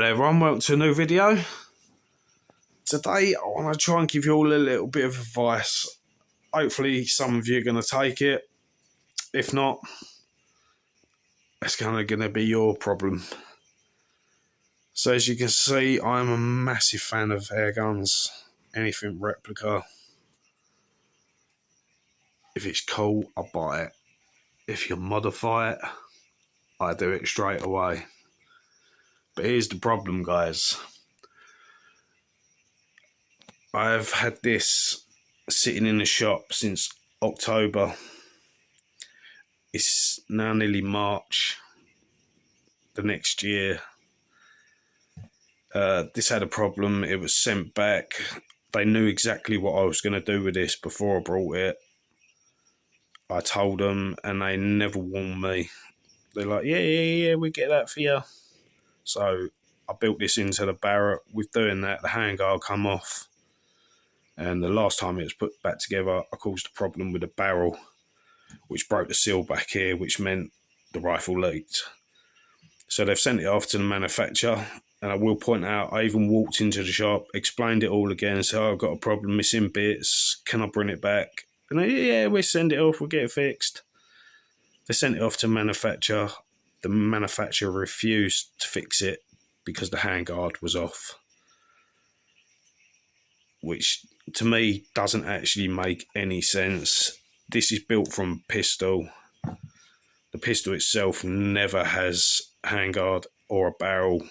Hello everyone, welcome to a new video. Today I want to try and give you all a little bit of advice. Hopefully some of you are going to take it. If not, it's kind of going to be your problem. So as you can see, I'm a massive fan of Airguns. Anything Replica. If it's cool, I buy it. If you modify it, I do it straight away. But here's the problem, guys. I've had this sitting in the shop since October. It's now nearly March the next year. This had a problem. It was sent back. They knew exactly what I was going to do with this before I brought it. I told them and they never warned me. They're like, yeah, we get that for you. So I built this into the barrel. With doing that, the handguard come off. And the last time it was put back together, I caused a problem with the barrel, which broke the seal back here, which meant the rifle leaked. So they've sent it off to the manufacturer. And I will point out, I even walked into the shop, explained it all again, said, I've got a problem, missing bits, can I bring it back? And they, yeah, we'll send it off, we'll get it fixed. They sent it off to manufacturer. The manufacturer refused to fix it because the handguard was off, which to me doesn't actually make any sense. This is built from pistol. The pistol itself never has handguard or a barrel.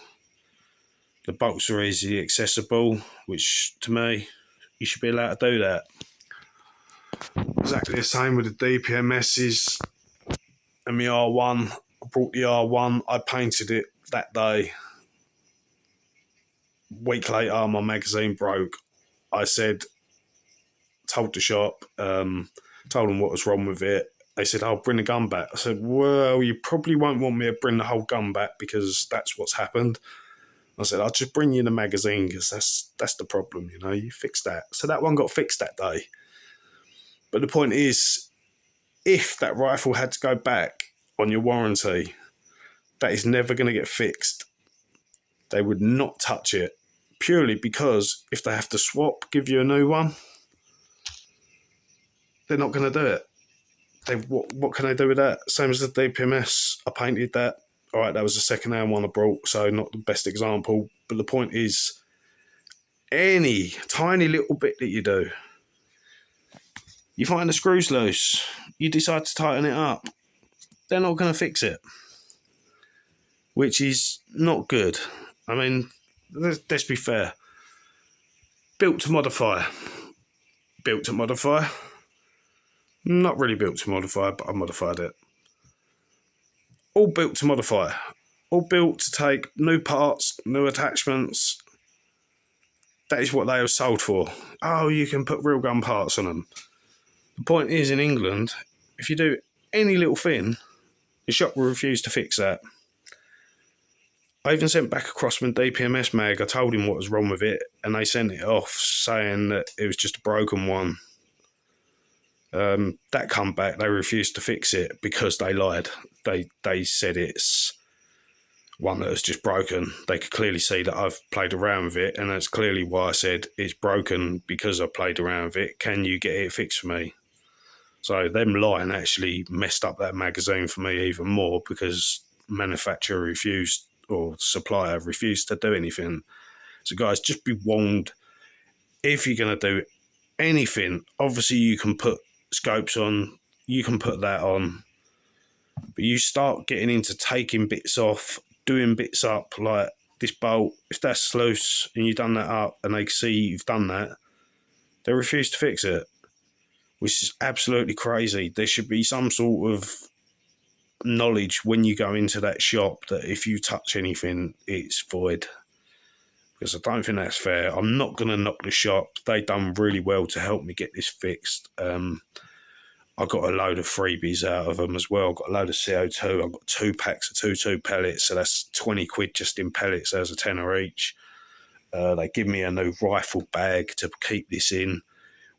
The bolts are easily accessible, which to me, you should be allowed to do that. Exactly the same with the DPMSs and my R1. I brought the R1, I painted it that day. A week later, my magazine broke. I told the shop, told them what was wrong with it. They said, I'll bring the gun back. I said, well, you probably won't want me to bring the whole gun back because that's what's happened. I said, I'll just bring you the magazine because that's the problem, you know, you fix that. So that one got fixed that day. But the point is, if that rifle had to go back on your warranty, that is never going to get fixed. They would not touch it, purely because if they have to swap, give you a new one, they're not going to do it. What can they do with that? Same as the DPMS, I painted that. All right, that was a second-hand one I brought, so not the best example. But the point is, any tiny little bit that you do, you find the screws loose, you decide to tighten it up, they're not going to fix it, which is not good. I mean, let's be fair. Built to modify. Built to modify. Not really built to modify, but I modified it. All built to modify. All built to take new parts, new attachments. That is what they were sold for. Oh, you can put real gun parts on them. The point is, in England, if you do any little thing, the shop will refuse to fix that. I even sent back across my DPMS mag. I told him what was wrong with it, and they sent it off saying that it was just a broken one. That come back, they refused to fix it because they lied. They said it's one that was just broken. They could clearly see that I've played around with it, and that's clearly why I said it's broken because I played around with it. Can you get it fixed for me? So them lying actually messed up that magazine for me even more because manufacturer refused or supplier refused to do anything. So guys, just be warned. If you're going to do anything, obviously you can put scopes on, you can put that on, but you start getting into taking bits off, doing bits up, like this bolt, if that's loose and you've done that up and they see you've done that, they refuse to fix it, which is absolutely crazy. There should be some sort of knowledge when you go into that shop that if you touch anything, it's void. Because I don't think that's fair. I'm not going to knock the shop. They've done really well to help me get this fixed. I got a load of freebies out of them as well. I got a load of CO2. I got 2 packs of 2.2 pellets, so that's 20 quid just in pellets. There's a tenner each. They give me a new rifle bag to keep this in,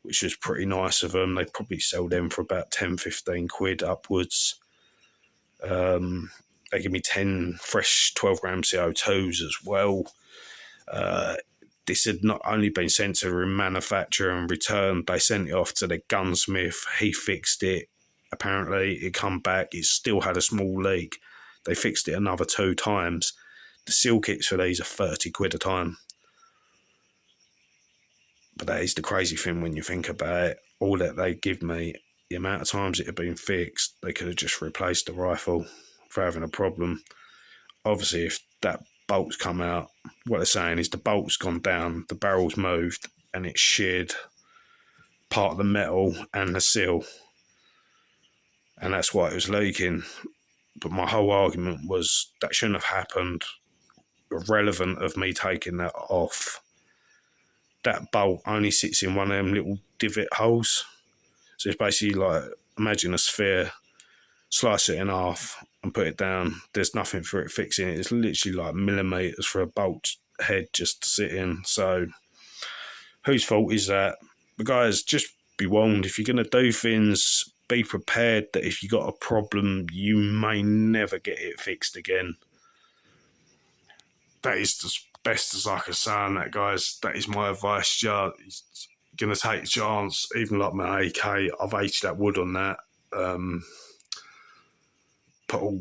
which was pretty nice of them. They probably sell them for about 10, 15 quid upwards. They give me 10 fresh 12 gram CO2s as well. This had not only been sent to the manufacturer and returned, they sent it off to the gunsmith. He fixed it. Apparently, it come back. It still had a small leak. They fixed it another 2 times. The seal kits for these are 30 quid a time. But that is the crazy thing when you think about it. All that they give me, the amount of times it had been fixed, they could have just replaced the rifle for having a problem. Obviously, if that bolt's come out, what they're saying is the bolt's gone down, the barrel's moved, and it's sheared part of the metal and the seal. And that's why it was leaking. But my whole argument was that shouldn't have happened, irrelevant of me taking that off. That bolt only sits in one of them little divot holes. So it's basically like, imagine a sphere, slice it in half and put it down. There's nothing for it fixing it. It's literally like millimetres for a bolt head just to sit in. So whose fault is that? But guys, just be warned, if you're going to do things, be prepared that if you got a problem, you may never get it fixed again. That is as best as I can say on that, guys. That is my advice. You're going to take a chance. Even like my AK, I've aged that wood on that. Put all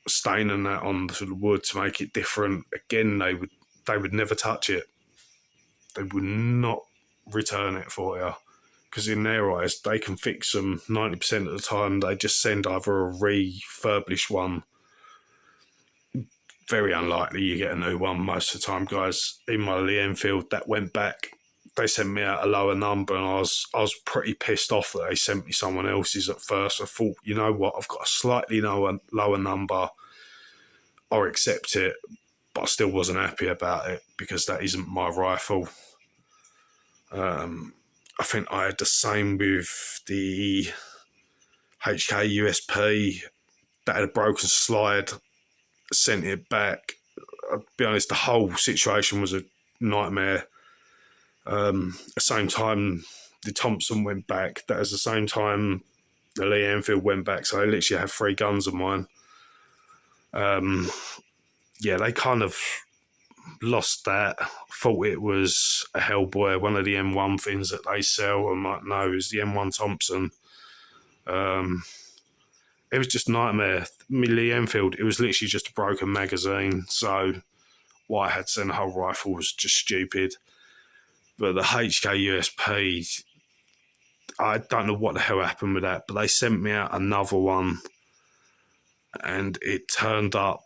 stain and that on the wood to make it different. Again, they would never touch it. They would not return it for you. Because in their eyes, they can fix them 90% of the time. They just send either a refurbished one. Very unlikely you get a new one most of the time, guys. In my Lee Enfield, that went back. They sent me out a lower number, and I was pretty pissed off that they sent me someone else's at first. I thought, you know what, I've got a slightly lower number. I'll accept it, but I still wasn't happy about it because that isn't my rifle. I think I had the same with the HK USP. That had a broken slide. Sent it back. I'll be honest, the whole situation was a nightmare. At the same time, the Thompson went back. That was the same time the Lee Enfield went back. So I literally have 3 guns of mine. Yeah, they kind of lost that. Thought it was a Hellboy, one of the M1 things that they sell. I'm like, no, it was the M1 Thompson. It was just a nightmare. Lee Enfield, it was literally just a broken magazine. So why I had to send the whole rifle was just stupid. But the HK USP, I don't know what the hell happened with that, but they sent me out another one and it turned up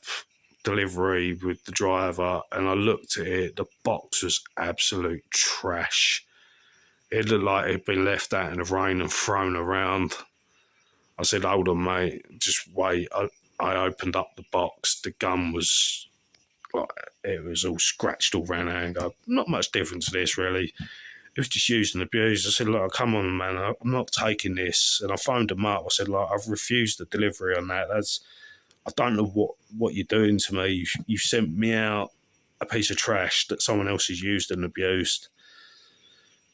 delivery with the driver, and I looked at it, the box was absolute trash. It looked like it had been left out in the rain and thrown around. I said, hold on, mate, just wait. I opened up the box. The gun was like, it was all scratched all round the hanger. Not much different to this, really. It was just used and abused. I said, look, come on, man, I'm not taking this. And I phoned them up. I said, like, I've refused the delivery on that. I don't know what you're doing to me. You sent me out a piece of trash that someone else has used and abused.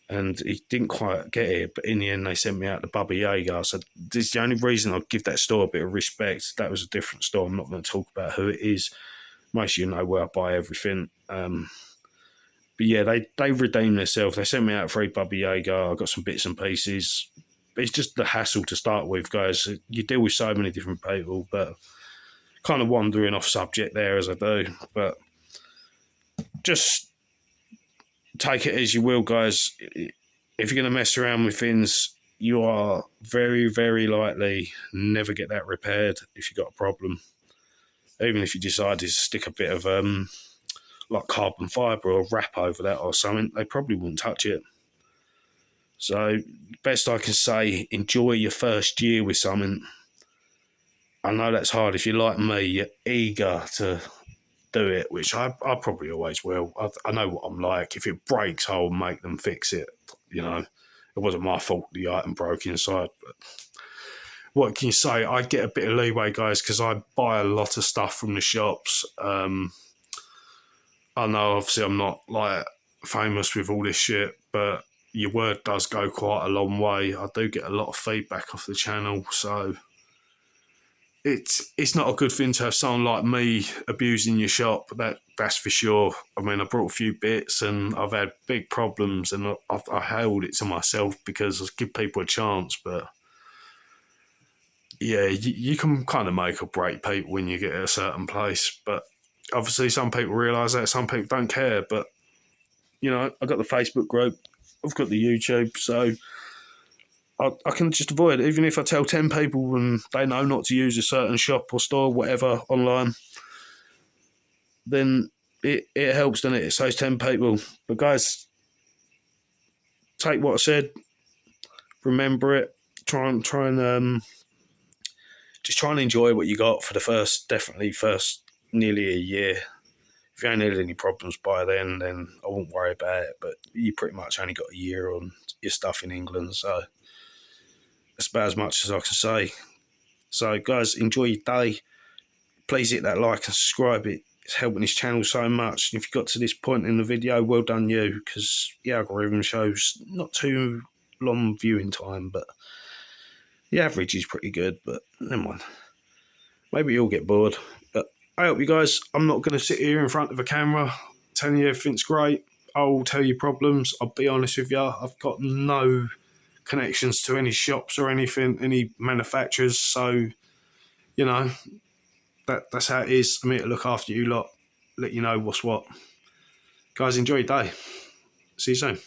And he didn't quite get it, but in the end, they sent me out to Bubba Yaga. So this is the only reason I'll give that store a bit of respect. That was a different store. I'm not going to talk about who it is. Most of you know where I buy everything. But yeah, they redeemed themselves. They sent me out free Bubba Yaga. I got some bits and pieces. It's just the hassle to start with, guys. You deal with so many different people, but kind of wandering off subject there as I do. But just take it as you will, guys. If you're going to mess around with things, you are very, very likely never get that repaired if you've got a problem. Even if you decide to stick a bit of like carbon fibre or wrap over that or something, they probably wouldn't touch it. So best I can say, enjoy your first year with something. I know that's hard. If you're like me, you're eager to do it, which I probably always will. I know what I'm like. If it breaks, I'll make them fix it. You know, it wasn't my fault the item broke inside. But what can you say? I get a bit of leeway, guys, because I buy a lot of stuff from the shops. I know, obviously, I'm not like famous with all this shit, but your word does go quite a long way. I do get a lot of feedback off the channel, so it's not a good thing to have someone like me abusing your shop. That's for sure. I mean, I brought a few bits and I've had big problems, and I held it to myself because I give people a chance. But yeah, you can kind of make or break people when you get at a certain place. But obviously, some people realise that, some people don't care. But you know, I've got the Facebook group, I've got the YouTube, so I can just avoid it. Even if I tell 10 people and they know not to use a certain shop or store, whatever, online, then it helps, doesn't it? It saves 10 people. But guys, take what I said, remember it, try and just try and enjoy what you got for the first nearly a year. If you ain't had any problems by then I won't worry about it. But you pretty much only got a year on your stuff in England, so that's about as much as I can say. So, guys, enjoy your day. Please hit that like and subscribe. It's helping this channel so much. And if you got to this point in the video, well done you, because the algorithm shows not too long viewing time, but the average is pretty good. But never mind. Maybe you'll get bored. But I hope you guys, I'm not going to sit here in front of a camera telling you everything's great. I'll tell you problems. I'll be honest with you. I've got no connections to any shops or anything, any manufacturers. So, you know, that's how it is. I'm here to look after you lot, let you know what's what. Guys, enjoy your day. See you soon.